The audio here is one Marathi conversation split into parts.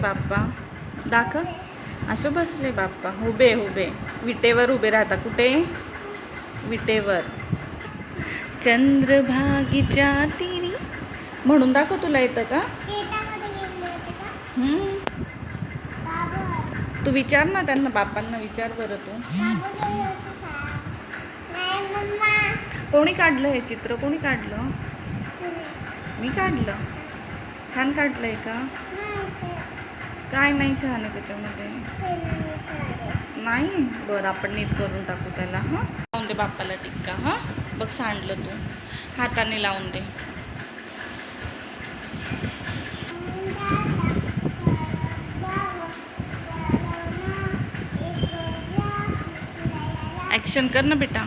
बाप्पा? दाखव. असे बसले बाप्पा. उभे उभे विटेवर उभे राहता. कुठे? विटेवर. चंद्रभागीच्या तिरी म्हणून दाखव. तुला येतं का? तू विचार ना त्यांना, बाप्पांना विचार बरं तू. कोणी काढलं हे चित्र? कोणी काढलं? मी काढलं. छान काढलंय का? काय नाही छान आहे त्याच्यामध्ये? नाही. बरं आपण नीट करून टाकू त्याला. हां लावून दे बाप्पाला टिक्का. हां बघ सांडलं तू. हाताने लावून दे. ॲक्शन कर ना बेटा.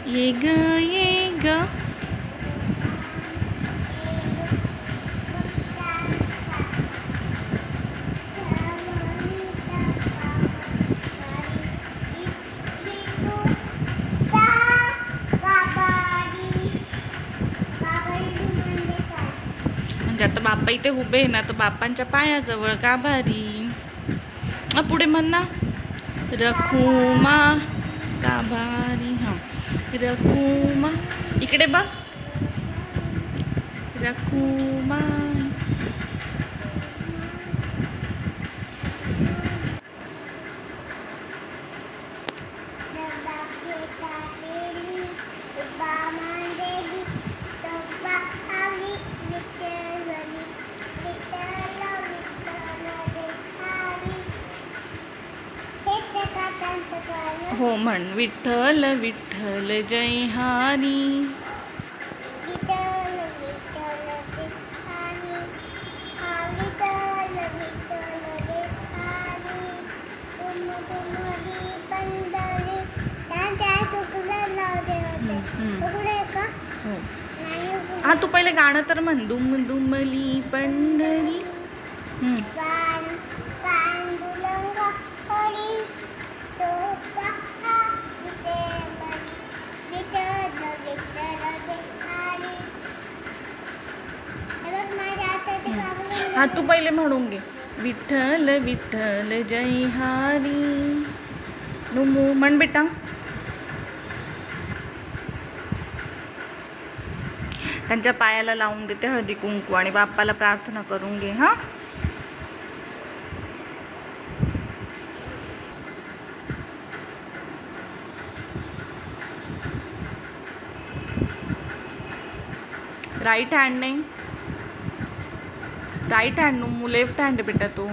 ये ग ये ग. म्हणजे आता बाप्पा इथे उभे आहे ना, तर बाप्पांच्या पायाजवळ गाभारी. पुढे म्हण ना. रखुमा गाभारी. हां रखुमा. इकडे बघ. रखुमा. हो म्हण. विठ्ठल विठ्ठल जय हरी. हा तू पहिले गाणं तर म्हण. दुम दुमली पंढरी. हा तू पहिले म्हणून घे. विठ्ठल विठ्ठल जय हरी. नुमू म्हण बेटा. त्यांच्या पायाला लावून देते हळदी कुंकू आणि बाप्पाला प्रार्थना करून घे. हा राईट हँड नाही. राईट हँड नुमू. लेफ्ट हँड बेटा तू.